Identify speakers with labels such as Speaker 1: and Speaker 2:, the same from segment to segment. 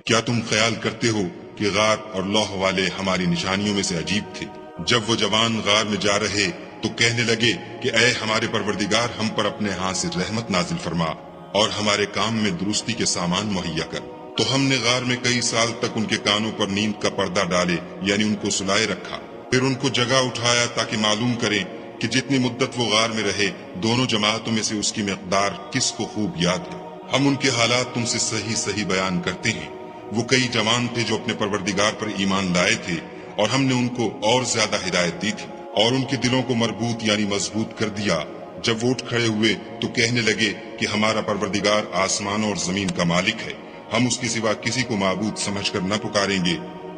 Speaker 1: کیا تم خیال کرتے ہو کہ غار اور لوح والے ہماری نشانیوں میں سے عجیب تھے؟ جب وہ جوان غار میں جا رہے تو کہنے لگے کہ اے ہمارے پروردگار، ہم پر اپنے ہاتھ سے رحمت نازل فرما اور ہمارے کام میں درستی کے سامان مہیا کر۔ تو ہم نے غار میں کئی سال تک ان کے کانوں پر نیند کا پردہ ڈالے، یعنی ان کو سلائے رکھا، پھر ان کو جگہ اٹھایا تاکہ معلوم کریں کہ جتنی مدت وہ غار میں رہے دونوں جماعتوں میں سے اس کی مقدار کس کو خوب یاد ہے۔ ہم ان کے حالات تم سے صحیح صحیح بیان کرتے ہیں۔ وہ کئی جوان تھے جو اپنے پروردگار پر ایمان لائے تھے، اور ہم نے ان کو اور زیادہ ہدایت دی تھی، اور ان کے دلوں کو مربوط یعنی مضبوط کر دیا۔ جب وہ اٹھ کھڑے ہوئے تو کہنے لگے کہ ہمارا پروردگار آسمانوں اور زمین کا مالک ہے، ہم اس کے سوا کسی کو معبود سمجھ کر نہ پکاریں گے۔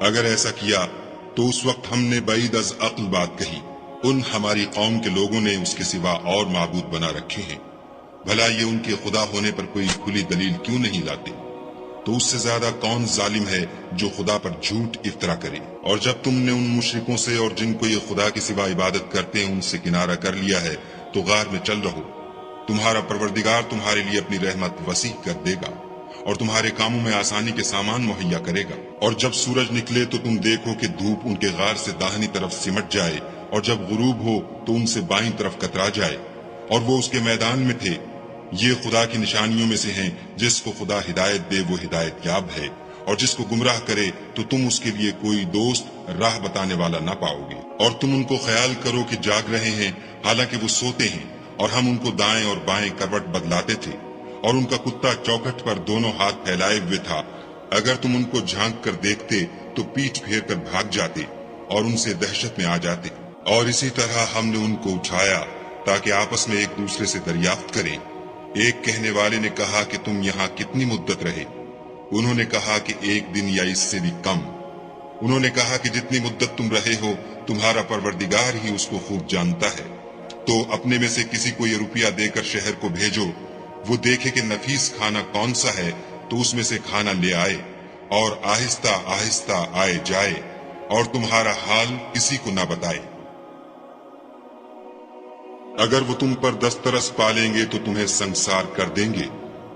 Speaker 1: اگر ایسا کیا تو اس وقت ہم نے بعید از عقل بات کہی، ان ہماری قوم کے لوگوں نے اس کے سوا اور معبود بنا رکھے ہیں، بھلا یہ ان کے خدا ہونے پر کوئی کھلی دلیل کیوں نہیں لاتے؟ تو اس سے زیادہ کون ظالم ہے جو خدا پر جھوٹ افطرا کرے؟ اور جب تم نے ان مشرکوں سے اور جن کو یہ خدا کے سوا عبادت کرتے ہیں ان سے کنارہ کر لیا ہے تو غار میں چل رہو، تمہارا پروردگار تمہارے لیے اپنی رحمت وسیع کر دے گا اور تمہارے کاموں میں آسانی کے سامان مہیا کرے گا۔ اور جب سورج نکلے تو تم دیکھو کہ دھوپ ان کے غار سے داہنی طرف سمٹ جائے، اور جب غروب ہو تو ان سے بائیں طرف کترا جائے، اور وہ اس کے میدان میں تھے۔ یہ خدا کی نشانیوں میں سے ہیں، جس کو خدا ہدایت دے وہ ہدایت یاب ہے، اور جس کو گمراہ کرے تو تم اس کے لیے کوئی دوست راہ بتانے والا نہ پاؤ گے۔ اور تم ان کو خیال کرو کہ جاگ رہے ہیں حالانکہ وہ سوتے ہیں، اور ہم ان کو دائیں اور بائیں کروٹ بدلاتے تھے، اور ان کا کتا چوکھٹ پر دونوں ہاتھ پھیلائے ہوئے تھا۔ اگر تم ان کو جھانک کر دیکھتے تو پیٹھ پھیر کر بھاگ جاتے اور ان سے دہشت میں آ جاتے۔ اور اسی طرح ہم نے ان کو اٹھایا تاکہ آپس میں ایک دوسرے سے دریافت کریں۔ ایک کہنے والے نے کہا کہ تم یہاں کتنی مدت رہے؟ انہوں نے کہا کہ ایک دن یا اس سے بھی کم۔ انہوں نے کہا کہ جتنی مدت تم رہے ہو تمہارا پروردگار ہی اس کو خوب جانتا ہے۔ تو اپنے میں سے کسی کو یہ روپیہ دے کر شہر کو بھیجو، وہ دیکھے کہ نفیس کھانا کون سا ہے تو اس میں سے کھانا لے آئے، اور آہستہ آہستہ آئے جائے، اور تمہارا حال کسی کو نہ بتائے۔ اگر وہ تم پر دسترس پالیں گے تو تمہیں سنگسار کر دیں گے،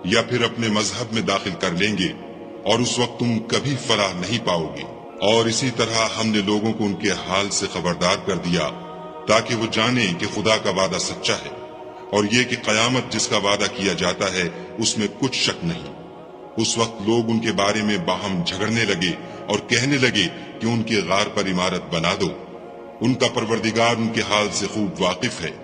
Speaker 1: یا پھر اپنے مذہب میں داخل کر لیں گے، اور اس وقت تم کبھی فلاح نہیں پاؤ گے۔ اور اسی طرح ہم نے لوگوں کو ان کے حال سے خبردار کر دیا تاکہ وہ جانیں کہ خدا کا وعدہ سچا ہے، اور یہ کہ قیامت جس کا وعدہ کیا جاتا ہے اس میں کچھ شک نہیں۔ اس وقت لوگ ان کے بارے میں باہم جھگڑنے لگے اور کہنے لگے کہ ان کے غار پر عمارت بنا دو۔ ان کا پروردگار ان کے حال سے خوب واقف ہے۔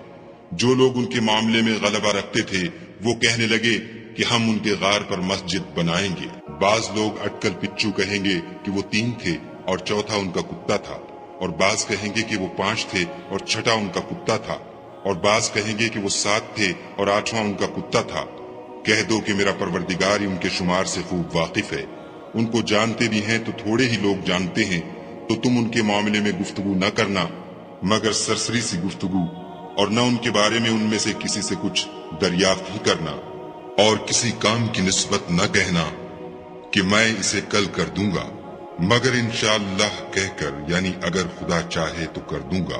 Speaker 1: جو لوگ ان کے معاملے میں غلبہ رکھتے تھے وہ کہنے لگے کہ ہم ان کے غار پر مسجد بنائیں گے۔ بعض لوگ اٹکل پچو کہیں گے کہ وہ 3 تھے اور چوتھا ان کا کتا تھا، اور بعض کہیں گے کہ وہ 5 تھے اور چھٹا ان کا کتا تھا، اور بعض کہیں گے کہ وہ 7 تھے اور 8واں ان کا کتا تھا۔ کہہ دو کہ میرا پروردگار ہی ان کے شمار سے خوب واقف ہے۔ ان کو جانتے بھی ہیں تو تھوڑے ہی لوگ جانتے ہیں، تو تم ان کے معاملے میں گفتگو نہ کرنا مگر سرسری سی گفتگو، اور نہ ان کے بارے میں ان میں سے کسی سے کچھ دریافت ہی کرنا، اور کسی کام کی نسبت نہ کہنا کہ میں اسے کل کر دوں گا، مگر انشاءاللہ کہہ کر، یعنی اگر خدا چاہے تو کر دوں گا۔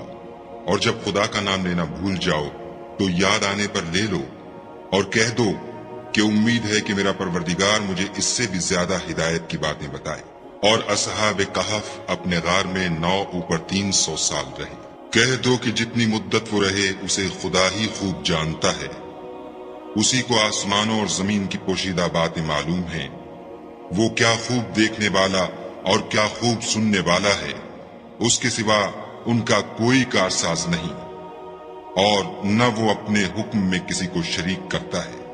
Speaker 1: اور جب خدا کا نام لینا بھول جاؤ تو یاد آنے پر لے لو، اور کہہ دو کہ امید ہے کہ میرا پروردگار مجھے اس سے بھی زیادہ ہدایت کی باتیں بتائے۔ اور اصحاب کہف اپنے غار میں 9 اوپر 300 سال رہے۔ کہہ دو کہ جتنی مدت وہ رہے اسے خدا ہی خوب جانتا ہے، اسی کو آسمانوں اور زمین کی پوشیدہ باتیں معلوم ہیں۔ وہ کیا خوب دیکھنے والا اور کیا خوب سننے والا ہے، اس کے سوا ان کا کوئی کارساز نہیں، اور نہ وہ اپنے حکم میں کسی کو شریک کرتا ہے۔